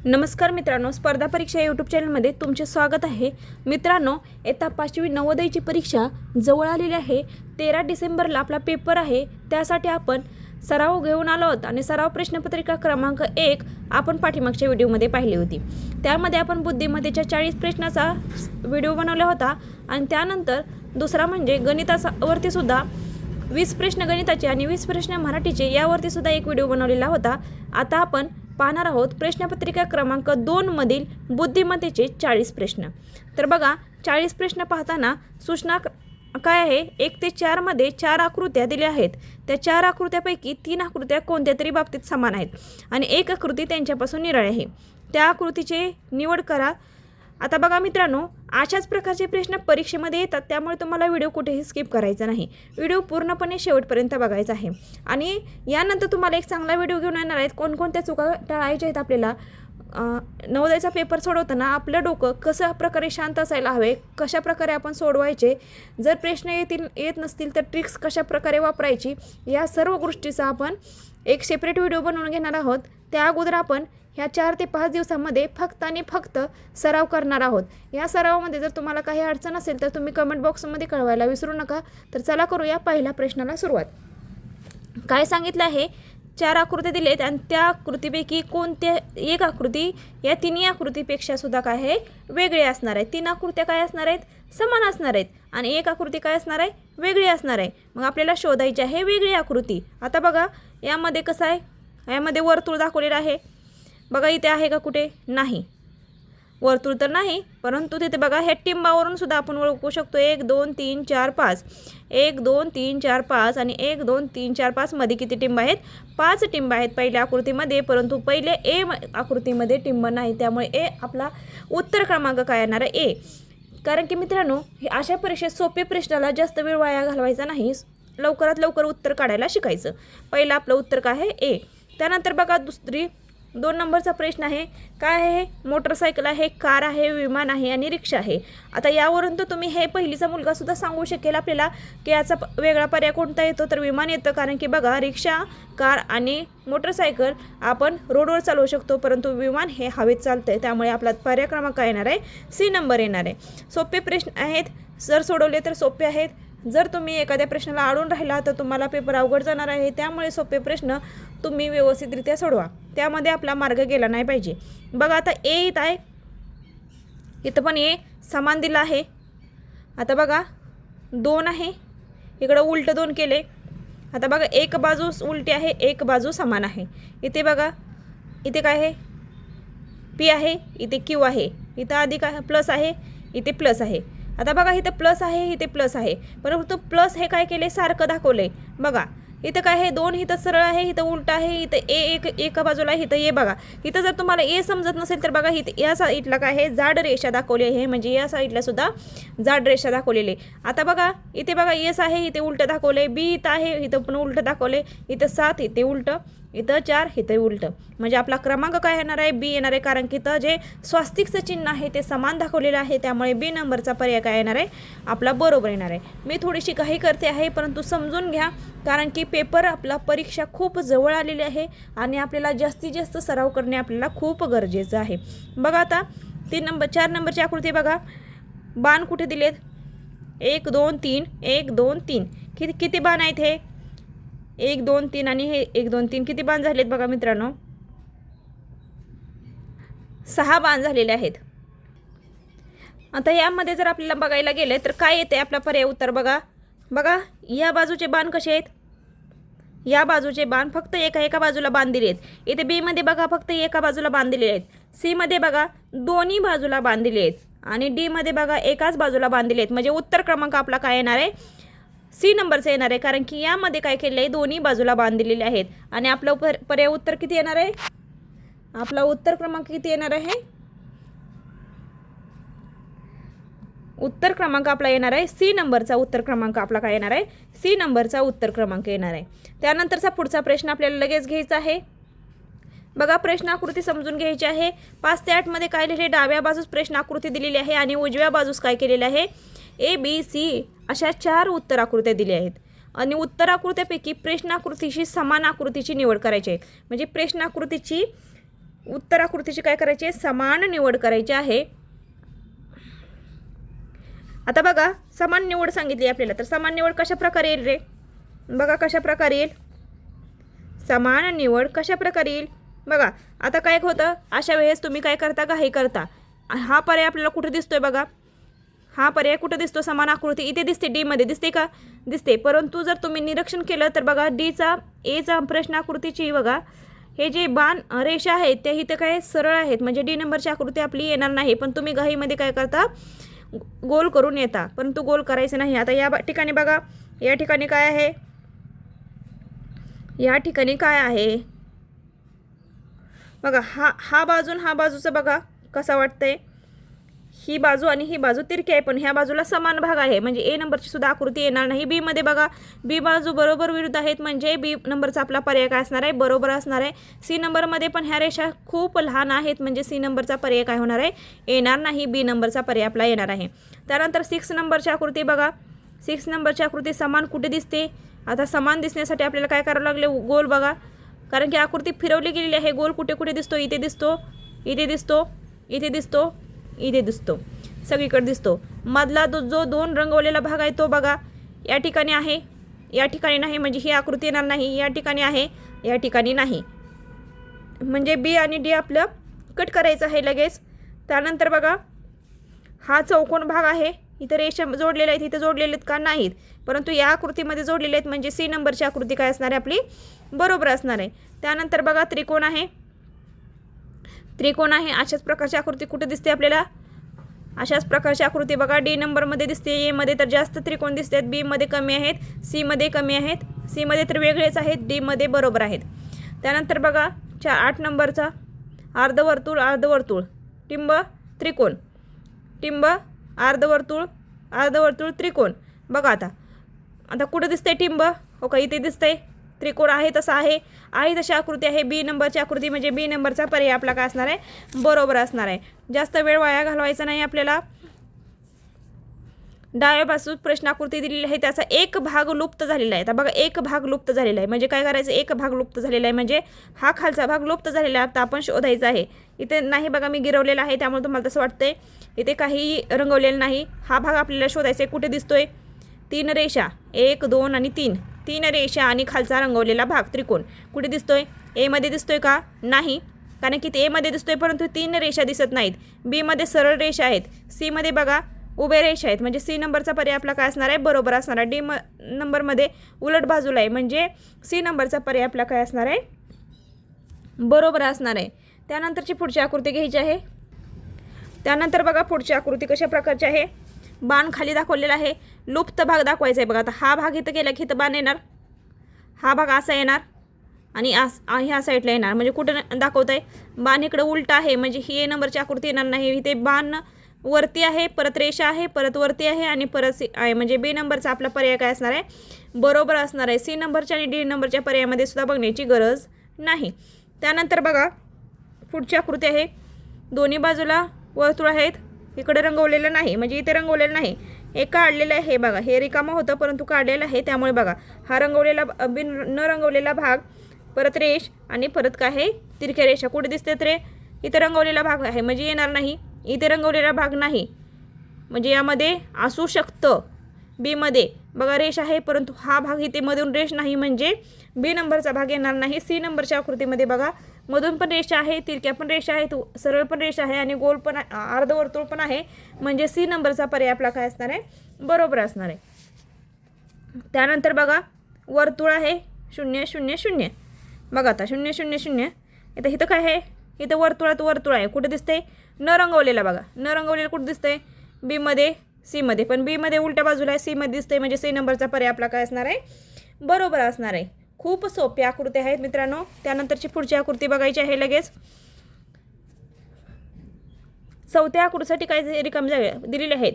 नमस्कार मित्रांनो, स्पर्धा परीक्षा यूट्यूब चॅनलमध्ये तुमचे स्वागत आहे. मित्रांनो, इयत्ता 5वी नवोदयची परीक्षा जवळ आलेली आहे. 13 डिसेंबरला आपला पेपर आहे. त्यासाठी आपण सराव घेऊन आलो आहोत आणि सराव प्रश्नपत्रिका क्रमांक 1 आपण पाठीमागच्या व्हिडिओमध्ये पाहिली होती. त्यामध्ये आपण बुद्धिमत्तेच्या 40 प्रश्नाचा व्हिडिओ बनवला होता आणि त्यानंतर दुसरा म्हणजे गणितावरती सुद्धा 20 प्रश्न गणिताचे आणि 20 प्रश्न मराठीचे यावरती सुद्धा एक व्हिडिओ बनवलेला होता. आता आपण पाहणार आहोत प्रश्नपत्रिका क्रमांक 2 मधील बुद्धिमत्तेचे 40 प्रश्न. तर बघा, 40 प्रश्न पाहताना सूचना काय आहे, 1 ते 4 मध्ये 4 आकृत्या दिल्या आहेत. त्या 4 आकृत्यापैकी 3 आकृत्या कोणत्या तरी बाबतीत समान आहेत आणि एक आकृती त्यांच्यापासून निराळी आहे. त्या आकृतीचे निवड करा. आता बघा मित्रांनो, अशाच प्रकारचे प्रश्न परीक्षेमध्ये येतात, त्यामुळे तुम्हाला व्हिडिओ कुठेही स्किप करायचा नाही. व्हिडिओ पूर्णपणे शेवटपर्यंत बघायचा आहे. आणि यानंतर तुम्हाला एक चांगला व्हिडिओ घेऊन येणार आहेत. कोणकोणत्या चुका टाळायच्या आहेत आपल्याला. नवोदयचा पेपर सोडवताना आपलं डोकं कशा प्रकारे शांत असायला हवे, कशा प्रकारे आपण सोडवायचे, जर प्रश्न येत नसतील तर ट्रिक्स कशा प्रकारे वापरायची, या सर्व गोष्टीचा आपण एक सेपरेट व्हिडिओ बनवून घेणार आहोत. त्या अगोदर आपण ह्या 4 ते 5 दिवसांमध्ये फक्त आणि फक्त सराव करणार आहोत. या सरावामध्ये जर तुम्हाला काही अडचण असेल तर तुम्ही कमेंट बॉक्समध्ये कळवायला विसरू नका. तर चला करूया पहिल्या प्रश्नाला सुरुवात. काय सांगितलं आहे, 4 आकृत्या दिलेत आणि त्या आकृतीपैकी कोणत्या एक आकृती या तिन्ही आकृतीपेक्षा सुद्धा काय आहे, वेगळी असणार आहे. 3 आकृत्या काय असणार आहेत, समान असणार आहेत आणि एक आकृती काय असणार आहे, वेगळी असणार आहे. मग आपल्याला शोधायची आहे वेगळी आकृती. आता बघा, यामध्ये कसं आहे, यामध्ये वर्तुळ दाखवलेलं आहे. बघा इथे आहे का कुठे, नाही, वर्तुळ तर नाही, परंतु तिथे बघा ह्या टिंबावरून सुद्धा आपण ओळखू शकतो. 1 2 3 4 5, 1 2 3 4 5 आणि 1 2 3 4 5 मध्ये किती टिंब आहेत, 5 टिंब आहेत पहिल्या आकृतीमध्ये. परंतु पहिले ए आकृतीमध्ये टिंब नाही, त्यामुळे ए आपला उत्तर क्रमांक काय येणार आहे, ए. कारण की मित्रांनो, हे अशा परीक्षेत सोपे प्रश्नाला जास्त वेळ वाया घालवायचा नाही, लवकरात लवकर उत्तर काढायला शिकायचं. पहिलं आपलं उत्तर काय आहे, ए. त्यानंतर बघा दुसरी 2 नंबरचा प्रश्न आहे. काय आहे, मोटरसायकल आहे, कार आहे, विमान आहे आणि रिक्षा आहे. आता यावरून तर तुम्ही हे पहिलीचा मुलगा सुद्धा सांगू शकेल आपल्याला की याचा वेगळा पर्याय कोणता येतो, तर विमान येतं. कारण की बघा, रिक्षा, कार आणि मोटरसायकल आपण रोडवर चालवू शकतो, परंतु विमान हे हवेत चालतं आहे. त्यामुळे आपला पर्याय क्रमांक काय येणार आहे, सी नंबर येणार आहे. सोपे प्रश्न आहेत, जर सोडवले तर सोपे आहेत. जर तुम्ही एखाद्या प्रश्नाला अडून राहिला तर तुम्हाला पेपर अवघड जाणार आहे. त्यामुळे सोपे प्रश्न तुम्ही व्यवस्थितरित्या सोडवा, त्यामध्ये आपला मार्ग गेला नाही पाहिजे. बघा आता ए इथं आहे, इथं पण ए समान दिला आहे. आता बघा 2 आहे, इकडं उलटं 2 केले. आता बघा एक बाजू उलटी आहे, एक बाजू समान आहे. इथे बघा, इथे काय आहे, पी आहे, इथे क्यू आहे, इथं अधिक प्लस आहे, इथे प्लस आहे. आता बघा इथं प्लस आहे, इथे प्लस आहे, परंतु प्लस हे काय केले, सारखं दाखवले. बघा इथं काय आहे, 2 इथं सरळ आहे, इथं उलट आहे, इथं एका बाजूला आहे, इथं ए. बघा इथं जर तुम्हाला ए समजत नसेल तर बघा इथं या साईडला काय आहे, जाड रेषा दाखवली आहे, म्हणजे या साईडला सुद्धा जाड रेषा दाखवलेली. आता बघा इथे बघा एस आहे, इथे उलटं दाखवले. बी इथं आहे, इथं पण उलटं दाखवले. इथं 7, इथे उलटं, इथं 4, इथं उलटं. म्हणजे आपला क्रमांक काय येणार आहे, बी येणार आहे. कारण की इथं जे स्वास्तिकचं चिन्ह आहे ते समान दाखवलेलं आहे, त्यामुळे बी नंबरचा पर्याय काय येणार आहे, आपला बरोबर येणार आहे. मी थोडीशी घाई करते आहे, परंतु समजून घ्या, कारण की पेपर आपला परीक्षा खूप जवळ आलेली आहे आणि आपल्याला जास्तीत जास्त सराव करणे आपल्याला खूप गरजेचं आहे. बघा आता 4 नंबरची आकृती बघा, बाण कुठे दिलेत, 1 2 3, 1 2 3. किती बाण आहेत हे, 1 2 3 आणि हे 1 2 3 किती बाण झालेत बघा मित्रांनो, 6 बाण झालेले आहेत. आता यामध्ये जर आपल्याला बघायला गेले तर काय येते आपला पर्याय उत्तर. बघा या बाजूचे बाण कसे आहेत, या बाजूचे बाण फक्त एका बाजूला बाण दिले आहेत. इथे बी मध्ये बघा फक्त एका बाजूला बाण दिले आहेत. सी मध्ये बघा दोन्ही बाजूला बाण दिले आहेत आणि डी मध्ये बघा एकाच बाजूला बाण दिले आहेत. म्हणजे उत्तर क्रमांक आपला काय येणार आहे, सी नंबरचं येणार आहे. कारण की यामध्ये काय केलं आहे, दोन्ही बाजूला बाण दिलेले आहेत आणि आपलं पर्याय उत्तर किती येणार आहे, आपला उत्तर क्रमांक किती येणार आहे, उत्तर क्रमांक आपला येणार आहे सी नंबरचा. उत्तर क्रमांक आपला काय येणार आहे, सी नंबरचा उत्तर क्रमांक येणार आहे. त्यानंतरचा पुढचा प्रश्न आपल्याला लगेच घ्यायचा आहे. बघा प्रश्न आकृती समजून घ्यायची आहे. 5 ते 8 मध्ये काय लिहिले, डाव्या बाजूस प्रश्न आकृती दिलेली आहे आणि उजव्या बाजूस काय केलेले आहे, ए बी सी अशा 4 उत्तर आकृत्या दिल्या आहेत आणि उत्तर आकृत्यापैकी प्रश्न आकृतीशी समान आकृतीची निवड करायची आहे. म्हणजे प्रश्न आकृतीची उत्तर आकृतीची काय करायची आहे, समान निवड करायची आहे. आता बघा समान निवड सांगितली आपल्याला, तर समान निवड कशा प्रकारे येईल रे, बघा कशा प्रकारे येईल, समान निवड कशा प्रकारे येईल. बघा आता काय होतं, अशा वेळेस तुम्ही काय करता, घाई करता. हा पर्याय आपल्याला कुठे दिसतोय बघा, हा पर्याय कुठे दिसतो, समान आकृती इथे दिसते, डी मध्ये दिसते का, दिसते. परंतु जर तुम्ही निरीक्षण केलं तर बघा डीचा एचा प्रश्न आकृतीची बघा हे जे बाण रेषा आहेत त्या इथे काय सरळ आहेत, म्हणजे डी नंबरची आकृती आपली येणार नाही. पण तुम्ही घाईमध्ये काय करता, गोल करून येता, परंतु गोल करायचं नाही. आता या ठिकाणी बघा, या ठिकाणी काय आहे, या ठिकाणी काय आहे बघा, हा बाजून हा बाजूचं बघा कसं वाटतंय, ही बाजू आणि ही बाजू तिरकी आहे, पण ह्या बाजूला समान भाग आहे, म्हणजे ए नंबरची सुद्धा आकृती येणार नाही. बी मध्ये बघा, बी बाजू बरोबर विरुद्ध आहेत, म्हणजे बी नंबरचा आपला पर्याय काय असणार आहे, बरोबर असणार आहे. सी नंबरमध्ये पण ह्या रेषा खूप लहान आहेत, म्हणजे सी नंबरचा पर्याय काय होणार आहे, येणार नाही, बी नंबरचा पर्याय आपला येणार आहे. त्यानंतर 6 नंबरची आकृती बघा, 6 नंबरची आकृती समान कुठे दिसते. आता समान दिसण्यासाठी आपल्याला काय करावं लागले, गोल बघा, कारण की आकृती फिरवली गेलेली आहे. गोल कुठे कुठे दिसतो, इथे दिसतो, इथे दिसतो, इथे दिसतो, इथे दिसतो, सगळीकडे दिसतो. मधला जो 2 रंगवलेला भाग आहे तो बघा या ठिकाणी आहे, या ठिकाणी नाही, म्हणजे ही आकृती येणार नाही. या ठिकाणी आहे, या ठिकाणी नाही, म्हणजे बी आणि डी आपलं कट करायचं आहे लगेच. त्यानंतर बघा हा चौकोन भाग आहे, इथे रेषा जोडलेल्या आहेत, इथे जोडलेले आहेत का, नाहीत, परंतु या आकृतीमध्ये जोडलेले आहेत, म्हणजे सी नंबरची आकृती काय असणार आहे आपली, बरोबर असणार आहे. त्यानंतर बघा त्रिकोण आहे, त्रिकोण आहे, अशाच प्रकारची आकृती कुठे दिसते आपल्याला, अशाच प्रकारची आकृती बघा डी नंबरमध्ये दिसते. ए मध्ये तर जास्त त्रिकोण दिसतात, बी मध्ये कमी आहेत, सी मध्ये कमी आहेत, सी मध्ये तर वेगळेच आहेत, डी मध्ये बरोबर आहेत. त्यानंतर बघा 8 नंबरचा अर्धवर्तुळ, अर्धवर्तुळ, टिंब, त्रिकोण, टिंब, अर्धवर्तुळ, अर्धवर्तुळ, त्रिकोण. बघा आता कुठं दिसतंय टिंब, हो का, इथे दिसतंय. त्रिकोण आहे तसा आहे तशी आकृती आहे. बी नंबरची आकृती म्हणजे बी नंबरचा पर्याय आपला काय असणार आहे, बरोबर असणार आहे. जास्त वेळ वाया घालवायचा नाही आपल्याला. डाव्या बाजूस प्रश्न आकृती दिलेली आहे, त्याचा एक भाग लुप्त झालेला आहे. आता बघा एक भाग लुप्त झालेला आहे, म्हणजे काय करायचं, एक भाग लुप्त झालेला आहे, म्हणजे हा खालचा भाग लुप्त झालेला आहे. आता आपण शोधायचा आहे. इथे नाही बघा मी गिरवलेला आहे, त्यामुळे तुम्हाला तसं वाटतंय, इथे काही रंगवलेलं नाही. हा भाग आपल्याला शोधायचा आहे. कुठे दिसतोय, 3 रेषा, 1 2 आणि 3 रेषा आणि खालचा रंगवलेला भाग त्रिकोण कुठे दिसतोय, ए मध्ये दिसतोय का, नाही, कारण की ए मध्ये दिसतोय परंतु 3 रेषा दिसत नाहीत. बी मध्ये सरळ रेषा आहेत, सी मध्ये बघा उभे रेषा आहेत, म्हणजे सी नंबरचा पर्याय आपला काय असणार आहे, बरोबर असणार आहे. डी नंबरमध्ये उलट बाजूला आहे, म्हणजे सी नंबरचा पर्याय आपला काय असणार आहे, बरोबर असणार आहे. त्यानंतरची पुढची आकृती घ्यायची आहे. त्यानंतर बघा पुढची आकृती कशा प्रकारची आहे, बाण खाली दाखवलेला आहे, लुप्त भाग दाखवायचा आहे. बघा आता हा भाग इथं गेला की इथं बाण येणार, हा भाग असा येणार आणि ह्या साईडला येणार, म्हणजे कुठं दाखवत आहे, बाण इकडं उलटा आहे, म्हणजे ही ए नंबरची आकृती येणार नाही. इथे बाण वरती आहे, परत रेषा आहे, परत वरती आहे आणि परत आहे, म्हणजे बी नंबरचा आपला पर्याय काय असणार आहे, बरोबर असणार आहे. सी नंबरच्या आणि डी नंबरच्या पर्यायामध्ये सुद्धा बघण्याची गरज नाही. त्यानंतर बघा पुढची आकृती आहे, दोन्ही बाजूला वर्तुळ आहेत, इकडे रंगवलेलं नाही, म्हणजे इथे रंगवलेलं नाही, एक काढलेलं आहे. बघा हे रिकामं होतं परंतु काढलेलं आहे, त्यामुळे बघा हा रंगवलेला न रंगवलेला भाग, परत रेष आणि परत काय आहे, तिरक्या रेषा कुठे दिसतात रे, इथे रंगवलेला भाग आहे, म्हणजे येणार नाही. इथे रंगवलेला भाग नाही, म्हणजे यामध्ये असू शकतं. बी मध्ये बघा रेष आहे परंतु हा भाग इथे मधून रेष नाही, म्हणजे बी नंबरचा भाग येणार नाही. सी नंबरच्या आकृतीमध्ये बघा मधून पण रेषा आहे, तिरक्या पण रेषा आहेत, सरळ पण रेषा आहे आणि गोल पण अर्धवर्तुळ पण आहे, म्हणजे सी नंबरचा पर्याय आपला काय असणार आहे, बरोबर असणार आहे. त्यानंतर बघा वर्तुळ आहे 0 0 0. बघा आता 0 0 0. आता इथं काय आहे, इथं वर्तुळात वर्तुळ आहे, कुठे दिसतंय, न रंगवलेला. बघा न रंगवलेलं कुठे दिसतंय, बी मध्ये, सी मध्ये, पण बी मध्ये उलट्या बाजूला आहे, सी मध्ये दिसतंय, म्हणजे सी नंबरचा पर्याय आपला काय असणार आहे, बरोबर असणार आहे. खूप सोप्या आकृती आहेत मित्रांनो. त्यानंतरची पुढची आकृती बघायची आहे लगेच. चौथ्या आकृतीसाठी काय रिकाम जागा दिलेले आहेत.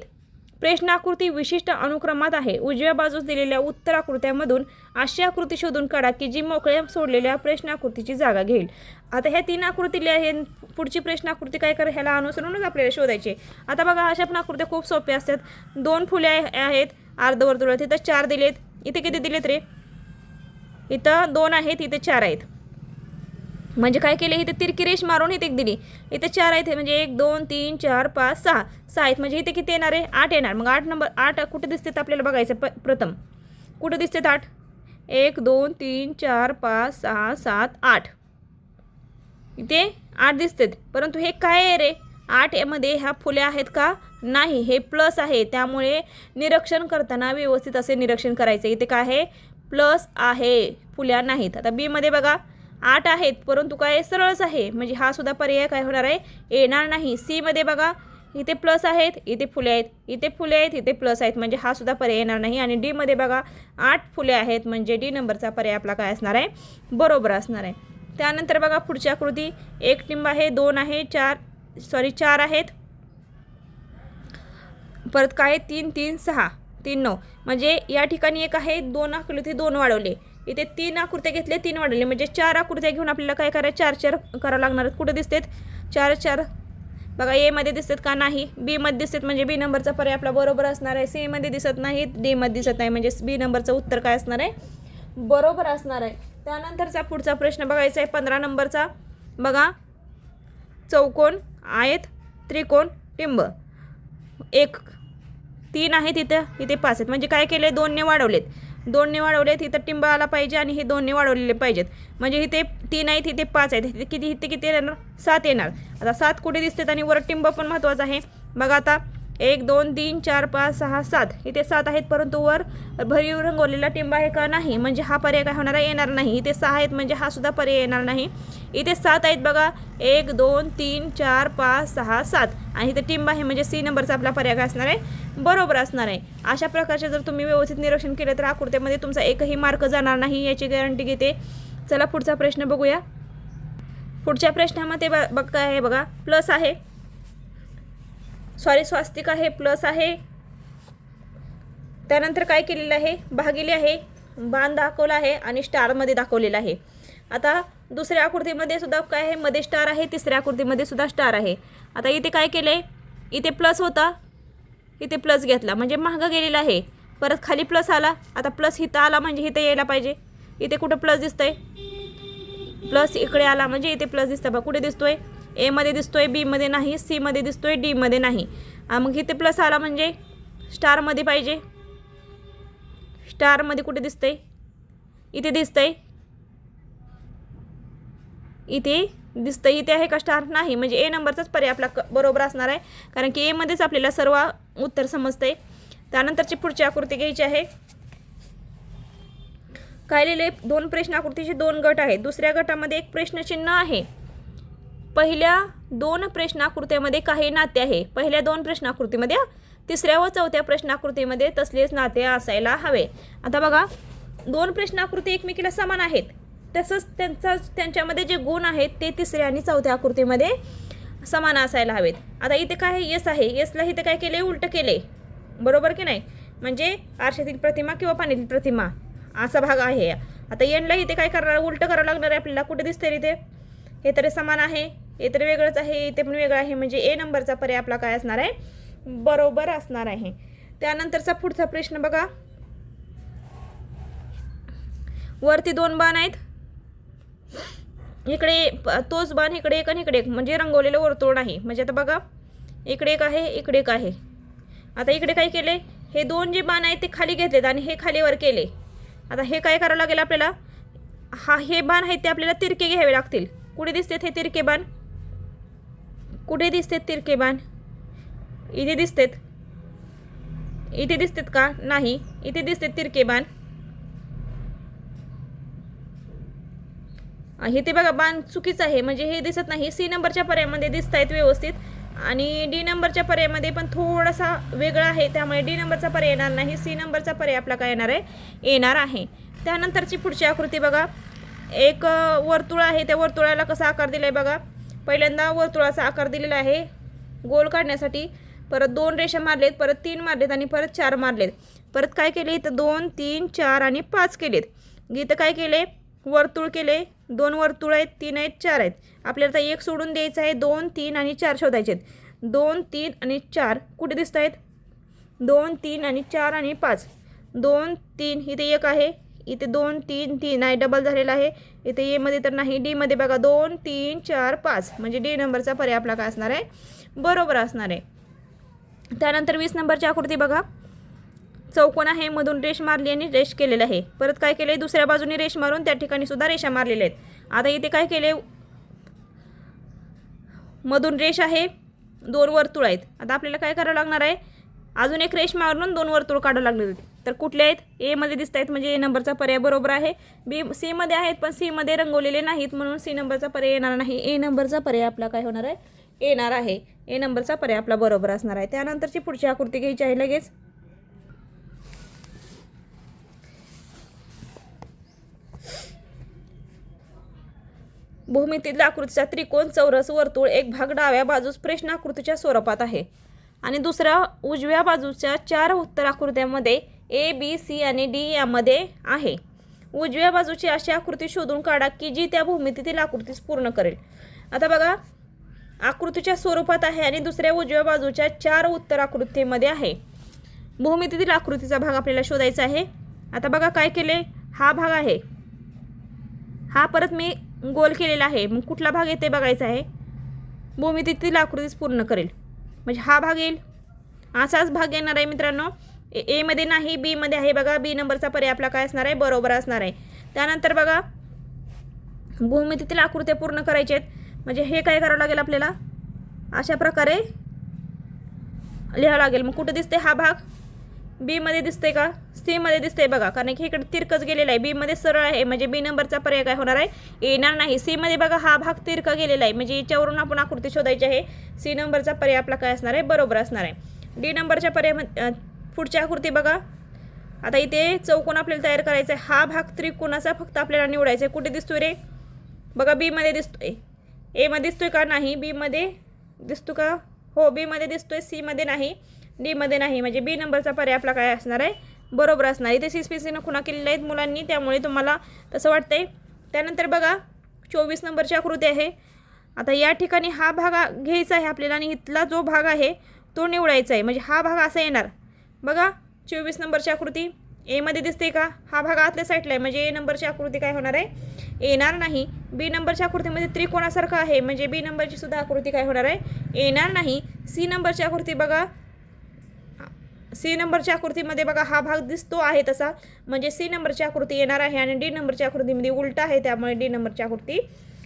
प्रश्न आकृती विशिष्ट अनुक्रमात आहे. उजव्या बाजूस दिलेल्या उत्तर आकृत्यामधून अशी आकृती शोधून काढा की जी मोकळ्या सोडलेल्या प्रश्न आकृतीची जागा घेईल. आता ह्या 3 आकृतीला आहे, पुढची प्रश्न आकृती काय करेल, ह्याला अनुसरूनच आपल्याला शोधायचे. आता बघा अशा पण आकृत्या खूप सोप्या असतात. 2 फुले आहेत अर्धवर्तुळात, इथं 4 दिलेत, इथे किती दिलेत रे, इथं 2 आहेत, इथे 4 आहेत. म्हणजे काय केले, इथे तिरकी रेष मारून इथे दिली, इथे 4 आहेत म्हणजे 1 2 3 4 5 6 6 आहेत म्हणजे इथे किती येणार आहे 8 येणार. मग 8 कुठे दिसतात आपल्याला बघायचं प्रथम कुठे दिसतात 8 1 2 3 4 5 6 7 8 इथे 8 दिसतात. परंतु हे काय आहे रे 8 यामध्ये ह्या फुल्या आहेत का नाही, हे प्लस आहे. त्यामुळे निरीक्षण करताना व्यवस्थित असे निरीक्षण करायचे. इथे काय आहे प्लस आहे, फुल्या नाहीत. आता बी मध्ये बघा 8 आहेत परंतु काय सरळच आहे म्हणजे हा सुद्धा पर्याय काय होणार आहे येणार नाही. सी मध्ये बघा इथे प्लस आहेत, इथे फुले आहेत, इथे फुले आहेत, इथे प्लस आहेत म्हणजे हा सुद्धा पर्याय येणार नाही. आणि डी मध्ये बघा 8 फुले आहेत म्हणजे डी नंबरचा पर्याय आपला काय असणार आहे बरोबर असणार आहे. त्यानंतर बघा पुढची आकृती 1 टिंब आहे, 2 आहे, 4 आहेत, परत काय 3 3 6 3 9 म्हणजे या ठिकाणी एक आहे 2 आकृती 2 वाढवले, इथे 3 आकृत्या घेतले 3 वाढवले म्हणजे 4 आकृत्या घेऊन आपल्याला काय करायचं 4 4 करावं लागणार आहेत. कुठे दिसतात 4 4 बघा ए मध्ये दिसतात का नाही, बी मध्ये दिसतात म्हणजे बी नंबरचा पर्याय आपला बरोबर असणार आहे. सी मध्ये दिसत नाहीत, डी मध्ये दिसत नाही म्हणजे बी नंबरचं उत्तर काय असणार आहे बरोबर असणार आहे. त्यानंतरचा पुढचा प्रश्न बघायचा आहे 15 नंबरचा. बघा चौकोन आयत त्रिकोण टिंब 1 3 आहेत इथे 5 आहेत म्हणजे काय केले 2 ने वाढवलेत, 2 ने वाढवलेत इथं टिंब आला पाहिजे आणि हे 2 ने वाढवलेले पाहिजेत म्हणजे इथे 3 आहेत इथे 5 आहेत इथे किती येणार 7 येणार. आता 7 कुठे दिसतात आणि वर टिंब पण महत्त्वाचं आहे. बघा आता 1 2 3 4 5 6 7 इथे 7 आहेत परंतु वर भरीव रंगवलेला टिंब आहे का नाही म्हणजे हा पर्याय काय होणार आहे येणार नाही. इथे 6 आहेत म्हणजे हा सुद्धा पर्याय येणार नाही. इथे 7 आहेत बघा 1 2 3 4 5 6 7 आणि इथे टिंब आहे म्हणजे सी नंबरचा आपला पर्याय काय असणार आहे बरोबर असणार आहे. अशा प्रकारचे जर तुम्ही व्यवस्थित निरीक्षण केले तर आकृत्यामध्ये तुमचा एकही मार्क जाणार नाही याची गॅरंटी घेते. चला पुढचा प्रश्न बघूया. पुढच्या प्रश्नामध्ये बघा आहे बघा प्लस आहे स्वास्तिक आहे प्लस आहे. त्यानंतर काय केलेलं आहे भागिले आहे, बाण दाखवला आहे आणि स्टारमध्ये दाखवलेला आहे. आता दुसऱ्या आकृतीमध्ये सुद्धा काय आहे मध्ये स्टार आहे, तिसऱ्या आकृतीमध्ये सुद्धा स्टार आहे. आता इथे काय केले इथे प्लस होता इथे प्लस घेतला म्हणजे महाग गेलेला आहे, परत खाली प्लस आला, आता प्लस इथं आला म्हणजे इथे यायला पाहिजे. इथे कुठं प्लस दिसतंय प्लस इकडे आला म्हणजे इथे प्लस दिसतं बघा कुठे दिसतोय ए मध्ये दिसतोय, बी मध्ये नाही, सी मध्ये दिसतोय, डी मध्ये नाही. मग इथे प्लस आला म्हणजे स्टार मध्ये पाहिजे, स्टार मध्ये कुठे दिसतंय इथे दिसतंय, इथे दिसतंय, इथे आहे का स्टार नाही म्हणजे ए नंबरचाच पर्याय आपला बरोबर असणार आहे कारण की ए मध्येच आपल्याला सर्व उत्तर समजतंय. त्यानंतरची पुढची आकृती घ्यायची आहे. काय लिहिले 2 प्रश्न आकृतीचे 2 गट आहेत, दुसऱ्या गटामध्ये एक प्रश्नचिन्ह आहे. पहिल्या 2 प्रश्नाकृतीमध्ये काही नाते आहे, पहिल्या 2 प्रश्नाकृतीमध्ये, तिसऱ्या व चौथ्या प्रश्नाकृतीमध्ये तसलेच नाते असायला हवे. आता बघा 2 प्रश्नाकृती एकमेकीला समान आहेत तसंच त्यांच्यामध्ये जे गुण आहेत ते तिसऱ्या आणि चौथ्या आकृतीमध्ये समान असायला हवेत. आता इथे काय यस आहे, यसला इथे काय केले उलटं केले बरोबर की नाही म्हणजे आरशातील प्रतिमा किंवा पाण्यातील प्रतिमा असा भाग आहे. आता एनला इथे काय करणार उलटं करावं लागणार आहे आपल्याला. कुठे दिसतंय इथे हे तरी समान आहे, हे तरी वेगळंच आहे, इथे पण वेगळं आहे म्हणजे ए नंबरचा पर्याय आपला काय असणार आहे बरोबर असणार आहे. त्यानंतरचा पुढचा प्रश्न बघा. वरती 2 बाण आहेत, इकडे तोच बाण इकडे एक आणि इकडे एक म्हणजे रंगवलेलं वर्तुळ नाही म्हणजे आता बघा इकडे एक आहे इकडे एक आहे. आता इकडे काय केले हे 2 जे बाण आहेत ते खाली घेतलेत आणि हे खाली वर केले. आता हे काय करावं लागेल आपल्याला हे बाण आहेत ते आपल्याला तिरके घ्यावे लागतील. कुठे दिसतात हे तिरके बाण कुठे दिसतात तिरके बाण इथे दिसतात, इथे दिसतात का नाही इथे दिसतात तिरके बाण. इथे बघा बाण चुकीचं आहे म्हणजे हे दिसत नाही. सी नंबरच्या पर्यायामध्ये दिसत आहेत व्यवस्थित आणि डी नंबरच्या पर्यायामध्ये पण थोडासा वेगळा आहे त्यामुळे डी नंबरचा पर्याय येणार नाही. सी नंबरचा पर्याय आपला काय येणार आहे. त्यानंतरची पुढची आकृती बघा. एक वर्तुळ आहे, त्या वर्तुळाला कसा आकार दिला आहे बघा. पहिल्यांदा वर्तुळाचा आकार दिलेला आहे गोल काढण्यासाठी, परत 2 रेषा मारलेत, परत 3 मारलेत आणि परत 4 मारलेत. परत काय केले इथं 2 3 4 आणि 5 केलेत. इथं काय केले वर्तुळ केले, 2 वर्तुळ आहेत, 3 आहेत, 4 आहेत. आपल्याला आता एक सोडून द्यायचं आहे, 2 3 आणि 4 शोधायचे आहेत. 2 3 आणि 4 कुठे दिसत आहेत 2 3 आणि 4 आणि 5. 2 3 इथे एक आहे, इथे 2 3 3 आहे डबल झालेला आहे, इथे एमध्ये तर नाही, डीमध्ये बघा 2 3 4 5 म्हणजे डी नंबरचा पर्याय आपला काय असणार आहे, बरोबर असणार आहे. त्यानंतर 20 नंबरची आकृती बघा. चौकोन आहे, मधून रेष मारली आणि रेष केलेलं आहे. परत काय केले, दुसऱ्या बाजूने रेष मारून त्या ठिकाणी सुद्धा रेषा मारलेल्या आहेत. आता इथे काय केले, मधून रेष आहे, 2 वर्तुळ आहेत. आता आपल्याला काय करावं लागणार आहे, अजून एक रेष मारून 2 वर्तुळ काढावं लागले. तर कुठले आहेत, ए मध्ये दिसत आहेत म्हणजे ए नंबरचा पर्याय बरोबर आहे. बी सी मध्ये आहेत पण सी मध्ये रंगवलेले नाहीत म्हणून सी नंबरचा पर्याय येणार नाही. ए नंबरचा पर्याय आपला काय होणार आहे, येणार आहे. ए नंबरचा पर्याय आपला बरोबर असणार आहे. त्यानंतरची पुढची आकृती घ्यायची आहे लगेच. भूमितीतील आकृतीचा त्रिकोण, चौरस, वर्तुळ एक भाग डाव्या बाजूस प्रश्न आकृतीच्या स्वरूपात आहे आणि दुसरा उजव्या बाजूच्या 4 उत्तर आकृत्यांमध्ये ए बी सी आणि डी यामध्ये आहे. उजव्या बाजूची अशी आकृती शोधून काढा की जी त्या भूमितीतील आकृतीस पूर्ण करेल. आता बघा, आकृतीच्या स्वरूपात आहे आणि दुसऱ्या उजव्या बाजूच्या 4 उत्तर आकृतीमध्ये आहे. भूमितीतील आकृतीचा भाग आपल्याला शोधायचा आहे. आता बघा काय केले, हा भाग आहे, हा परत मी गोल केलेला आहे. मग कुठला भाग येते बघायचा आहे. भूमितीतील आकृतीस पूर्ण करेल म्हणजे हा भाग येईल, असाच भाग येणार आहे मित्रांनो. ए मध्ये नाही, बी मध्ये आहे. बघा बी नंबरचा पर्याय आपला काय असणार आहे, बरोबर असणार आहे. त्यानंतर बघा, भूमितीतील आकृत्या पूर्ण करायचे आहेत म्हणजे हे काय करावं लागेल आपल्याला, अशा प्रकारे लिहावं लागेल. मग कुठं दिसते हा भाग, बी मध्ये दिसते का, सी मध्ये दिसते बघा, कारण की इकडे तिरकच गेलेला आहे. बी मध्ये सरळ आहे म्हणजे बी नंबरचा पर्याय काय होणार आहे, येणार नाही. सी मध्ये बघा हा भाग तिरका गेलेला आहे म्हणजे याच्यावरून आपण आकृती शोधायची आहे. सी नंबरचा पर्याय आपला काय असणार आहे, बरोबर असणार आहे. डी नंबरच्या पर्याय पुढची आकृती बघा. आता इथे चौकोन आपल्याला तयार करायचा आहे. हा भाग त्रिकोणाचा फक्त आपल्याला निवडायचा आहे. कुठे दिसतोय रे, बघा बी मध्ये दिसतोय, ए मध्ये दिसतोय का, नाही. बी मध्ये दिसतो का, हो बी मध्ये दिसतोय. सी मध्ये नाही, डी मध्ये नाही म्हणजे बी नंबरचा पर्याय आपला काय असणार आहे, बरोबर असणार. इथे CSPCनं खुणा केलेल्या आहेत मुलांनी, त्यामुळे तुम्हाला तसं वाटतंय. त्यानंतर बघा 24 नंबरची आकृती आहे. आता या ठिकाणी हा भाग घ्यायचा आहे आपल्याला आणि इथला जो भाग आहे तो निवडायचा आहे म्हणजे हा भाग असा येणार. बघा 24 नंबरची आकृती ए मध्ये दिसते का, हा भाग आतल्या साईडला आहे म्हणजे ए नंबरची आकृती काय होणार आहे, येणार नाही. बी नंबरच्या आकृतीमध्ये त्रिकोणासारखं आहे म्हणजे बी नंबरची सुद्धा आकृती काय होणार आहे, येणार नाही. सी नंबरची आकृती बघा, सी नंबरच्या आकृतीमध्ये बघा हा भाग दिसतो आहे तसा म्हणजे सी नंबरची आकृती येणार आहे आणि डी नंबरच्या आकृतीमध्ये उलट आहे त्यामुळे डी नंबरची आकृती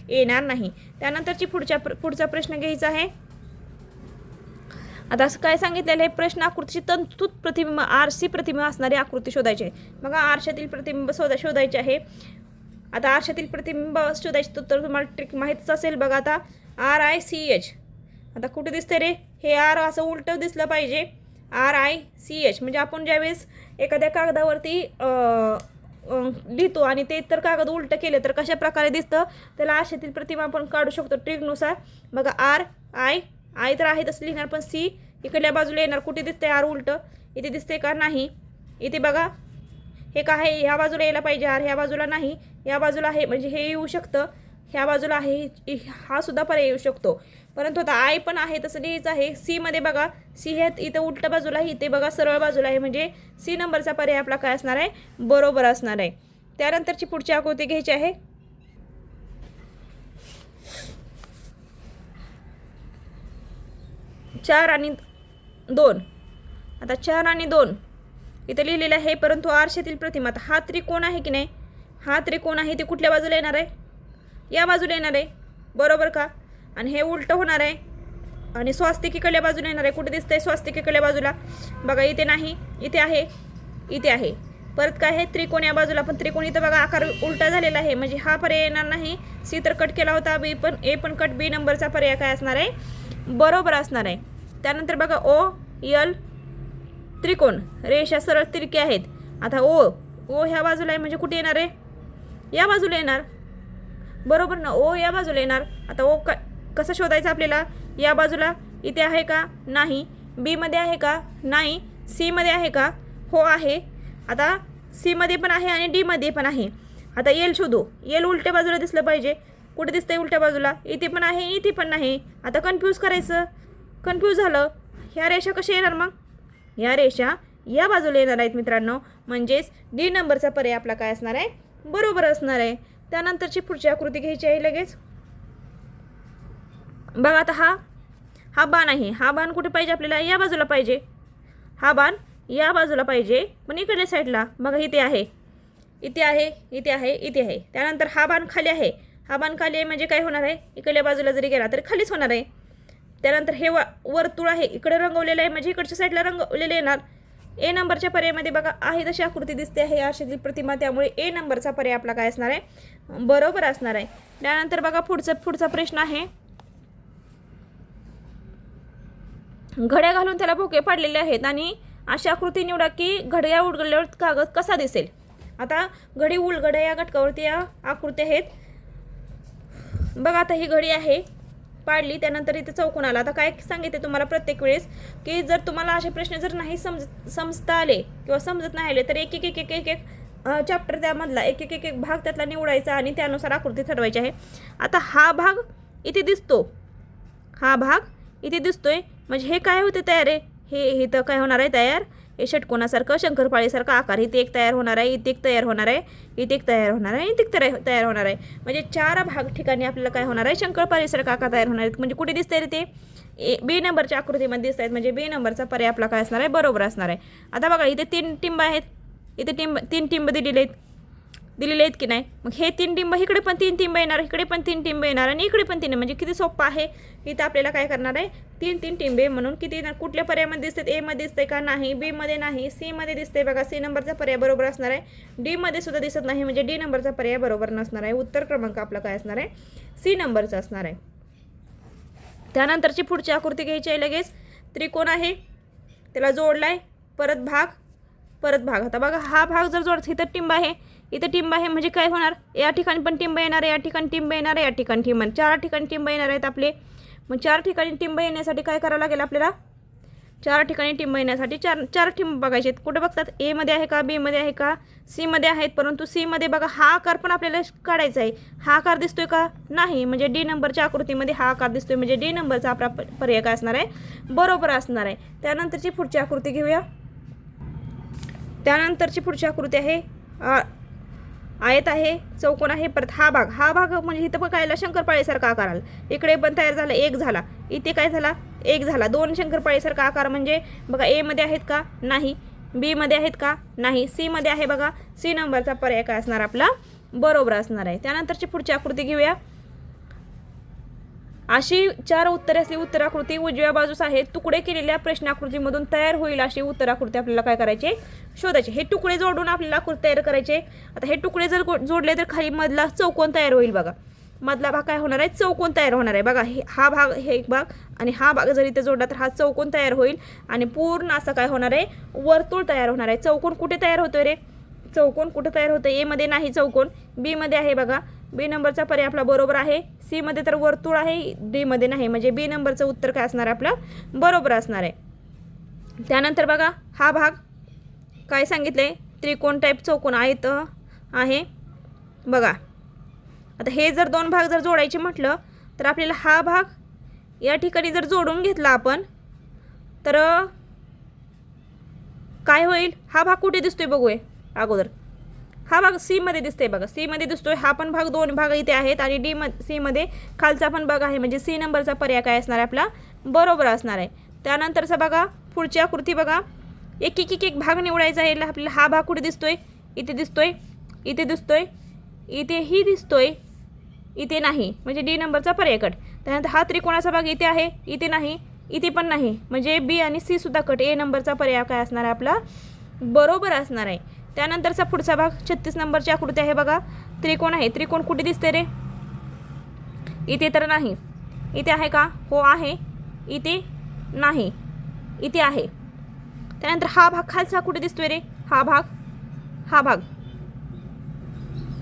येणार नाही. त्यानंतरची पुढचा प्रश्न घ्यायचा आहे. आता असं काय सांगितलेलं आहे, प्रश्न आकृतीची तंतुत प्रतिबिंब आरसी प्रतिबिंब असणारी आकृती शोधायची आहे. बघा आरशातील प्रतिबिंब शोधायचे आहे. आता आरशातील प्रतिबिंब शोधायचे तर तुम्हाला ट्रिक माहीतच असेल. बघा आता RICH, आता कुठे दिसते रे, हे आर असं उलटं दिसलं पाहिजे. RICH म्हणजे आपण ज्यावेळेस एखाद्या कागदावरती लिहितो आणि ते तर कागद उलटं केले तर कशा प्रकारे दिसतं, त्याला आरशातील प्रतिबिंब आपण काढू शकतो ट्रिकनुसार. बघा I तर आहे तसं लिहिणार पण सी इकडल्या बाजूला येणार. कुठे दिसते आर उलटं, इथे दिसते का, नाही. इथे बघा हे काय आहे, ह्या बाजूला यायला पाहिजे आर, ह्या बाजूला नाही, या बाजूला आहे म्हणजे हे येऊ शकतं. ह्या बाजूला आहे, हा सुद्धा पर्याय येऊ शकतो. परंतु आता आय पण आहे तसं लिहायचं आहे. सी मध्ये बघा, सी हे इथं उलट्या बाजूला आहे, इथे बघा सरळ बाजूला आहे म्हणजे सी नंबरचा पर्याय आपला काय असणार आहे, बरोबर असणार आहे. त्यानंतरची पुढची आकृती घ्यायची आहे. चार आणि 2, आता 4 आणि 2 इथे लिहिलेलं आहे. परंतु आरशातील प्रतिमा, आता हा त्रिकोण आहे की नाही, हा त्रिकोण आहे ते कुठल्या बाजूला येणार आहे, या बाजूला येणार आहे, बरोबर का. आणि हे उलटं होणार आहे आणि स्वास्तिक इकडल्या बाजूला येणार आहे. कुठे दिसतंय स्वास्तिक इकडल्या बाजूला, बघा इथे नाही, इथे आहे, इथे आहे. परत काय आहे, त्रिकोण या बाजूला, पण त्रिकोण इथं बघा आकार उलटा झालेला आहे म्हणजे हा पर्याय येणार नाही. सी तर कट केला होता, बी पण ए पण कट, बी नंबरचा पर्याय काय असणार आहे, बरोबर असणार आहे. त्यानंतर बघा OL त्रिकोण, रेषा सरळ तिरकी आहेत. आता ओ ह्या बाजूला आहे म्हणजे कुठे येणार आहे, या बाजूला येणार, बरोबर ना. ओ या बाजूला येणार. आता ओ कसं शोधायचं आपल्याला, या बाजूला इथे आहे का, नाही. बी मध्ये आहे का, नाही. सी मध्ये आहे का, हो आहे. आता सी मध्ये पण आहे आणि डी मध्ये पण आहे. आता एल शोधू. एल उलट्या बाजूला दिसलं पाहिजे, कुठे दिसतंय उलट्या बाजूला, इथे पण आहे, इथे पण नाही. आता कन्फ्यूज करायचं, कन्फ्यूज झालं. ह्या रेषा कशा येणार, मग ह्या रेषा या बाजूला येणार आहेत मित्रांनो म्हणजेच डी नंबरचा पर्याय आपला काय असणार आहे, बरोबर असणार आहे. त्यानंतरची पुढची आकृती घ्यायची आहे लगेच. बघा आता हा बाण आहे. हा बाण कुठे पाहिजे आपल्याला? या बाजूला पाहिजे. हा बाण या बाजूला पाहिजे, पण इकडल्या साईडला बघा इथे आहे, इथे आहे, इथे आहे, इथे आहे. त्यानंतर हा बाण खाली आहे. हा बाण खाली आहे म्हणजे काय होणार आहे? इकडल्या बाजूला जरी गेला तरी खालीच होणार आहे. त्यानंतर हे वर्तुळ आहे, इकडे रंगवलेलं आहे म्हणजे इकडच्या साईडला रंगवलेलं येणार. ए नंबरच्या पर्यायामध्ये बघा आहे तशी आकृती दिसते आहे आरशातील प्रतिमा, त्यामुळे ए नंबरचा पर्याय आपला काय असणार आहे? बरोबर असणार आहे. त्यानंतर बघा पुढचा प्रश्न आहे. घड्या घालून त्याला भोके पाडलेले आहेत आणि अशी आकृती निवडा की घड्या उलगडल्यावर कागद कसा दिसेल. आता घडी उलगड्या या घटकावरती या आकृती आहेत. बघा आता ही घडी आहे पाडली, त्यानंतर इथे चौकोन आला. आता काय सांगितले तुम्हाला प्रत्येक वेळेस की जर तुम्हाला असे प्रश्न जर नाही समजता आले किंवा समजत नाही आले तर एक एक एक एक एक एक चॅप्टर त्यामधला एक एक एक एक भाग त्यातला निवडायचा आणि त्यानुसार आकृती ठरवायची आहे. आता हा भाग इथे दिसतो, हा भाग इथे दिसतोय म्हणजे हे काय होते तयार आहे? हे इथं काय होणार आहे तयार? हे षटकोनासारखं शंकरपाळीसारखा आकार इथे एक तयार होणार आहे, इथे एक तयार होणार आहे, इथे एक तयार होणार आहे, इथे एक तयार होणार आहे. म्हणजे 4 भाग ठिकाणी आपल्याला काय होणार आहे? शंकरपाळीसारखा आकार तयार होणार आहे. म्हणजे कुठे दिसतंय रे ते? बी नंबरच्या आकृतीमध्ये दिसत आहेत म्हणजे बी नंबरचा पर्याय आपला काय असणार आहे? बरोबर असणार आहे. आता बघा इथे 3 टिंब आहेत, इथे 3 टिंब दिलेले आहेत की नाही? मग हे 3 टिंब इकडे पण 3 टिंब येणार, इकडे पण 3 टिंब येणार आणि इकडे पण 3. म्हणजे किती सोपं आहे. इथं आपल्याला काय करणार आहे? 3 टिंबे म्हणून किती कुठल्या पर्यायामध्ये दिसतात? ए मध्ये दिसते का? नाही. बी मध्ये नाही. सी मध्ये दिसते बघा, सी नंबरचा पर्याय बरोबर असणार आहे. डी मध्ये सुद्धा दिसत नाही म्हणजे डी नंबरचा पर्याय बरोबर नसणार आहे. उत्तर क्रमांक आपला काय असणार आहे? सी नंबरचा असणार आहे. त्यानंतरची पुढची आकृती घ्यायची आहे लगेच. त्रिकोण आहे, त्याला जोडलाय, परत भाग. आता बघा हा भाग जर जोडायचा, इथं टिंब आहे, इथं टिंब आहे म्हणजे काय होणार? या ठिकाणी पण टिंब येणार आहे, या ठिकाणी टिंब येणार आहे, या ठिकाणी टिंब, 4 ठिकाणी टिंब येणार आहेत आपले. मग 4 ठिकाणी टिंब येण्यासाठी काय करावं लागेल आपल्याला? 4 ठिकाणी टिंब येण्यासाठी 4 टिंब बघायचे आहेत. कुठे बघतात? ए मध्ये आहे का? बी मध्ये आहे का? सी मध्ये आहेत. परंतु सी मध्ये बघा हा आकार पण आपल्याला काढायचा आहे. हा आकार दिसतोय का? नाही. म्हणजे डी नंबरच्या आकृतीमध्ये हा आकार दिसतोय म्हणजे डी नंबरचा आपला पर्याय काय असणार आहे? बरोबर असणार आहे. त्यानंतरची पुढची आकृती घेऊया. त्यानंतरची पुढची आकृती आहे आयत आहे, चौकोन आहे, परत हा भाग म्हणजे इथं बघायला शंकरपाळीसारखा आकार आला. इकडे पण तयार झाला, 1 झाला, इथे काय झाला? 1 झाला. 2 शंकरपाळीसारखा आकार म्हणजे बघा ए मध्ये आहेत का? नाही. बी मध्ये आहेत का? नाही. सी मध्ये आहे बघा, सी नंबरचा पर्याय काय असणार आपला? बरोबर असणार आहे. त्यानंतरची पुढची आकृती घेऊया. अशी 4 उत्तरे असली उत्तराकृती उजव्या बाजूस आहे. तुकडे केलेल्या प्रश्नाकृतीमधून तयार होईल अशी उत्तराकृती आपल्याला काय करायचे? शोधायचे. हे तुकडे जोडून आपल्याला आकृती तयार करायचे. आता हे तुकडे जर जोडले तर खाली मधला चौकोन तयार होईल बघा. मधला भाग काय होणार आहे? चौकोन तयार होणार आहे बघा. हा भाग, हे एक भाग आणि हा भाग जर इथे जोडला तर हा चौकोन तयार होईल आणि पूर्ण असं काय होणार आहे? वर्तुळ तयार होणार आहे. चौकोन कुठे तयार होतोय रे? चौकोन कुठे तयार होतं? ए मध्ये नाही चौकोन, बी मध्ये आहे बघा. बी नंबरचा पर्याय आपला बरोबर आहे. सी मध्ये तर वर्तुळ आहे, डी मध्ये नाही म्हणजे बी नंबरचं उत्तर काय असणार आहे आपलं? बरोबर असणार आहे. त्यानंतर बघा हा भाग काय सांगितलंय? त्रिकोण टाईप चौकोन आयत आहे बघा. आता हे जर 2 भाग जर जोडायचे म्हटलं तर आपल्याला हा भाग या ठिकाणी जर जोडून घेतला आपण तर काय होईल? हा भाग कुठे दिसतोय बघूया अगोदर. हा भाग सी मध्ये दिसतोय बघा, सी मध्ये दिसतोय. हा पण भाग 2 भाग इथे आहेत आणि डी सी मध्ये खालचा पण भाग आहे म्हणजे सी नंबरचा पर्याय काय असणार आहे आपला? बरोबर असणार आहे. त्यानंतरचा बघा पुढची आकृती बघा. एक भाग निवडायचा आहे आपल्याला. हा भाग कुठे दिसतोय? इथे दिसतोय, इथे दिसतोय, इथेही दिसतोय, इथे नाही म्हणजे डी नंबरचा पर्याय कट. त्यानंतर हा त्रिकोणाचा भाग इथे आहे, इथे नाही, इथे पण नाही म्हणजे बी आणि सी सुद्धा कट. ए नंबरचा पर्याय काय असणार आहे आपला? बरोबर असणार आहे. त्यानंतरचा पुढचा भाग 36 नंबरची आकृती आहे बघा. त्रिकोण आहे. त्रिकोण कुठे दिसते रे? इथे तर नाही. इथे आहे का? हो आहे. इथे नाही, इथे आहे. त्यानंतर हा भाग खालचा कुठे दिसतोय रे? हा भाग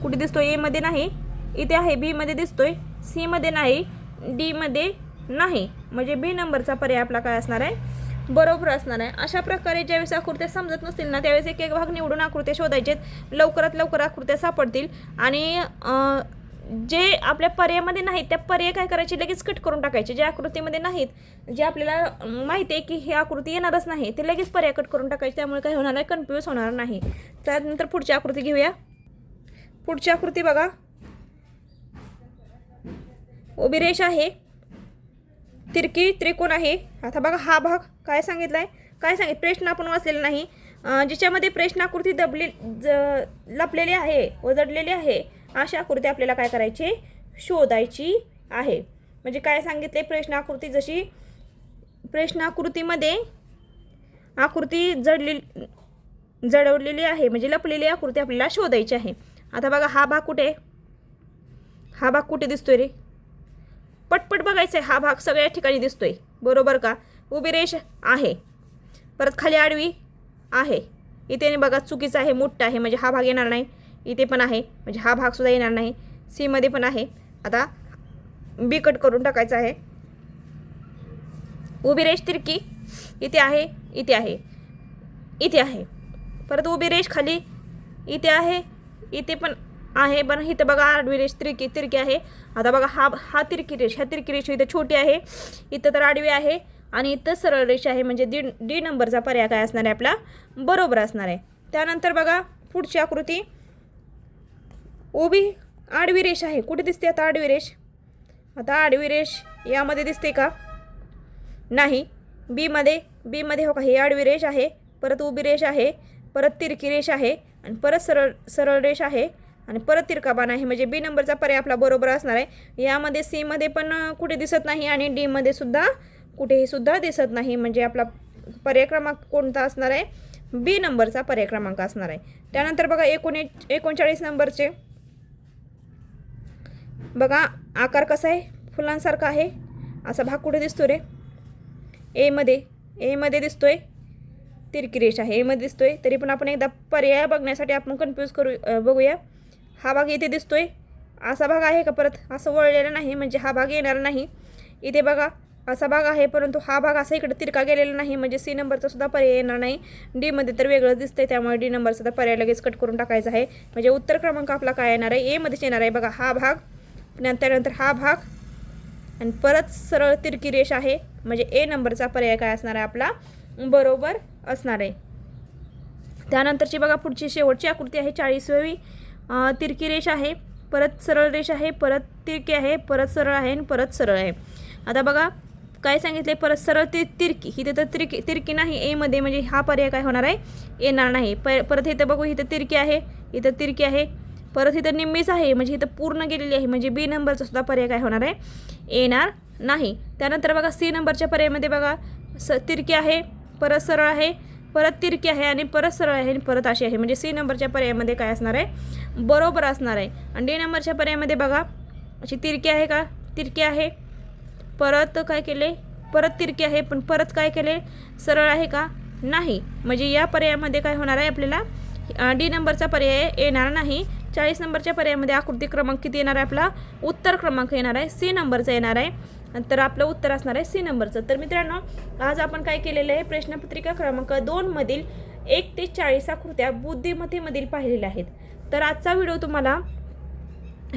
कुठे दिसतोय? ए मध्ये नाही, इथे आहे. बी मध्ये दिसतोय, सी मध्ये नाही, डी मध्ये नाही म्हणजे बी नंबरचा पर्याय आपला काय असणार आहे? बरोबर असणार आहे. अशा प्रकारे ज्यावेळेस आकृत्या समजत नसतील ना त्यावेळेस एक भाग निवडून आकृत्या शोधायचे. लवकरात लवकर आकृत्या सापडतील आणि जे आपल्या पर्यायामध्ये नाहीत त्या पर्याय काय करायचे? लगेच कट करून टाकायचे. ज्या आकृतीमध्ये नाहीत, जे आपल्याला माहिती आहे की ही आकृती येणारच नाही, ते लगेच पर्याय कट करून टाकायचे. त्यामुळे काय होणार आहे? कन्फ्यूज होणार नाही. त्यानंतर पुढची आकृती घेऊया. पुढची आकृती बघा. उभी रेष आहे, तिरकी त्रिकोण आहे. आता बघा हा भाग काय सांगितला आहे, काय प्रश्न आपण वाचलेला नाही. ज्याच्यामध्ये प्रश्नाकृती लपलेली आहे व जडलेली आहे अशी आकृती आपल्याला काय करायची, शोधायची आहे. म्हणजे काय सांगितले, प्रश्नाकृती जशी प्रश्नाकृतीमध्ये आकृती जडवलेली आहे म्हणजे लपलेली आकृती आपल्याला शोधायची आहे. आता बघा हा भाग कुठे, हा भाग कुठे दिसतोय रे, पटपट बघायचं आहे. हा भाग सगळ्या ठिकाणी दिसतोय, बरोबर का. उभी रेष आहे, परत खाली आडवी आहे. इथे बघा चुकीचं आहे, मोठं आहे म्हणजे हा भाग येणार नाही. इथे पण आहे म्हणजे हा भाग सुद्धा येणार नाही. सी मध्ये पण आहे. आता बी कट करून टाकायचं आहे. उभी रेष तिरकी इथे आहे, इथे आहे, इथे आहे. परत उभी रेष खाली इथे आहे, इथे पण आहे. पण इथं बघा आडवी रेष तिरकी आहे. आता बघा हा तिरकी रेष, ह्या तिरकी रेष इथं छोटी आहे, इथं तर आडवी आहे आणि इथं सरळ रेष आहे. म्हणजे डी नंबरचा पर्याय काय असणार आहे आपला, बरोबर असणार आहे. त्यानंतर बघा पुढची आकृती, उभी आडवी रेष आहे. कुठे दिसते आता आडवी रेष, आता आडवी रेष यामध्ये दिसते का, नाही. बी मध्ये हो का, ही आडवी रेष आहे, परत उभी रेष आहे, परत तिरकी रेष आहे आणि परत सरळ रेष आहे आणि परत तिरका बाण आहे. म्हणजे बी नंबरचा पर्याय आपला बरोबर असणार आहे. यामध्ये सी मध्ये पण कुठे दिसत नाही आणि डी मध्ये सुद्धा कुठेही सुद्धा दिसत नाही. म्हणजे आपला पर्याय क्रमांक कोणता असणार आहे, बी नंबरचा पर्याय क्रमांक असणार आहे. त्यानंतर बघा 39 नंबरचे बघा आकार कसा आहे, फुलांसारखा आहे. असा भाग कुठे दिसतो रे, ए मध्ये दिसतोय, तिरकी रेष आहे ए मध्ये दिसतोय. तरी पण आपण एकदा पर्याय बघण्यासाठी आपण कन्फ्यूज बघूया. हा भाग इथे दिसतोय, असा भाग आहे का, परत असं वळलेला नाही म्हणजे हा भाग येणार नाही. इथे बघा असा भाग आहे परंतु हा भाग असा इकडे तिरका गेलेला नाही म्हणजे सी नंबरचा सुद्धा पर्याय येणार नाही. डी मध्ये तर वेगळं दिसतंय त्यामुळे डी नंबरचा तर पर्याय लगेच कट करून टाकायचा आहे. म्हणजे उत्तर क्रमांक आपला काय येणार आहे, ए मध्येच येणार आहे. बघा हा भाग, त्यानंतर हा भाग आणि परत सरळ तिरकी रेष आहे म्हणजे ए नंबरचा पर्याय काय असणार आहे आपला, बरोबर असणार आहे. त्यानंतरची बघा पुढची शेवटची आकृती आहे 40वी. तिरकी रेष आहे, परत सरळ रेष आहे, परत तिरकी आहे, परत सरळ आहे आणि परत सरळ आहे. आता बघा काय सांगितले, परत सरळ तिरकी, इथे तर तिरकी नाही ए मध्ये म्हणजे हा पर्याय काय होणार आहे, येणार नाही. परत इथं बघू, इथं तिरकी आहे, इथं तिरकी आहे, परत इथं निम्मीच आहे म्हणजे इथं पूर्ण गेलेली आहे म्हणजे बी नंबरचा सुद्धा पर्याय काय होणार आहे, येणार नाही. त्यानंतर बघा सी नंबरच्या पर्यायामध्ये बघा तिरकी आहे, परत सरळ आहे, परत तिरकी आहे आणि परत सरळ आहे आणि परत अशी आहे म्हणजे सी नंबरच्या पर्यायामध्ये काय असणार आहे, बरोबर असणार आहे. आणि डी नंबरच्या पर्यायामध्ये बघा अशी तिरकी आहे का, तिरकी आहे, परत काय केले, परत तिरकी आहे पण परत काय केले, सरळ आहे का, नाही. म्हणजे या पर्यायामध्ये काय होणार आहे आपल्याला, डी नंबरचा पर्याय येणार नाही. 40 नंबरच्या पर्यायामध्ये आकृती क्रमांक किती येणार आहे आपला, उत्तर क्रमांक येणार आहे सी नंबरचा येणार आहे. तर आपलं उत्तर असणार आहे सी नंबरचं. तर मित्रांनो आज आपण काय केलेलं आहे, प्रश्नपत्रिका क्रमांक 2 मधील 1 ते 40 आकृत्या बुद्धिमत्तेमधील पाहिलेल्या आहेत. तर आजचा व्हिडिओ तुम्हाला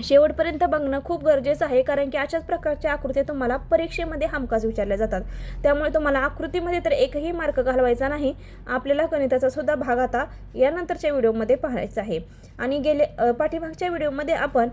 शेवटपर्यंत बघणं खूप गरजेचं आहे कारण की अशाच प्रकारच्या आकृत्या तुम्हाला परीक्षेमध्ये हमखास विचारल्या जातात. त्यामुळे तुम्हाला आकृतीमध्ये तर एकही मार्क घालवायचा नाही. आपल्याला गणिताचा सुद्धा भाग आता यानंतरच्या व्हिडिओमध्ये पाहायचा आहे. आणि पाठीमागच्या व्हिडिओमध्ये आपण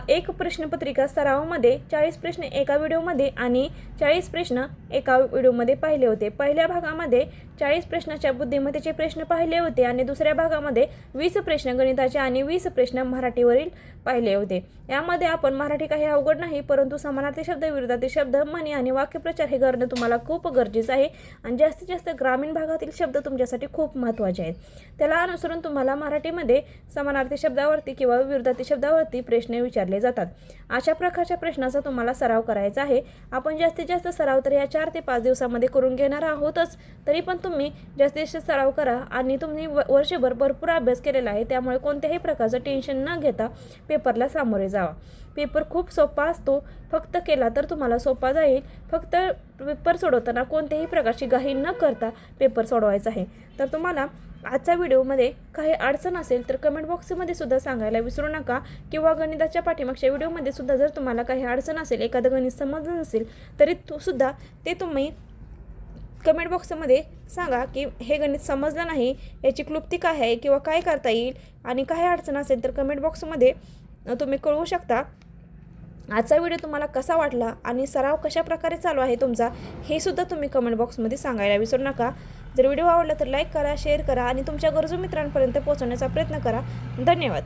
एक प्रश्नपत्रिका सरावामध्ये 40 प्रश्न एका व्हिडिओमध्ये आणि 40 प्रश्न एका व्हिडिओमध्ये पाहिले होते. पहिल्या भागामध्ये 40 प्रश्नाच्या बुद्धिमत्तेचे प्रश्न पाहिले होते आणि दुसऱ्या भागामध्ये 20 प्रश्न गणिताचे आणि 20 प्रश्न मराठीवरील पाहिले होते. यामध्ये आपण मराठी काही अवघड नाही परंतु समानार्थी शब्द, विरुद्धार्थी शब्द, म्हणी आणि वाक्यप्रचार हे करणं तुम्हाला खूप गरजेचं आहे. आणि जास्तीत जास्त ग्रामीण भागातील शब्द तुमच्यासाठी खूप महत्त्वाचे आहेत. त्याला अनुसरून तुम्हाला मराठीमध्ये समानार्थी शब्दावरती किंवा विरुद्धार्थी शब्दावरती प्रश्न विचारले जातात. अशा प्रकारच्या प्रश्नाचा तुम्हाला सराव करायचा आहे. आपण जास्तीत जास्त सराव तर या 4 ते 5 दिवसामध्ये करून घेणार आहोतच. तरी पण तुम्ही जास्तीत जास्त सराव करा आणि तुम्ही वर्षभर भरपूर अभ्यास केलेला आहे त्यामुळे कोणत्याही प्रकारचं टेन्शन न घेता पेपरला सामोरे जावा. पेपर खूप सोपा असतो, फक्त केला तर तुम्हाला सोपा जाईल. फक्त पेपर सोडवताना कोणत्याही प्रकारची घाई न करता पेपर सोडवायचा आहे. तर तुम्हाला आजच्या व्हिडिओमध्ये काही अडचण असेल तर कमेंट बॉक्समध्ये सुद्धा सांगायला विसरू नका किंवा गणिताच्या पाठीमागच्या व्हिडिओमध्ये सुद्धा जर तुम्हाला काही अडचण असेल, एखादं गणित समजलं नसेल तरी सुद्धा ते तुम्ही कमेंट बॉक्समध्ये सांगा की हे गणित समजलं नाही, याची क्लुप्ती काय आहे किंवा काय करता येईल. आणि काही अडचण असेल तर कमेंट बॉक्समध्ये तुम्ही कळवू शकता. आजचा व्हिडिओ तुम्हाला कसा वाटला आणि सराव कशा प्रकारे चालू आहे तुमचा हे सुद्धा तुम्ही कमेंट बॉक्समध्ये सांगायला विसरू नका. जर व्हिडिओ आवडला तर लाईक करा, शेअर करा आणि तुमच्या गरजू मित्रांपर्यंत पोहोचवण्याचा प्रयत्न करा. धन्यवाद.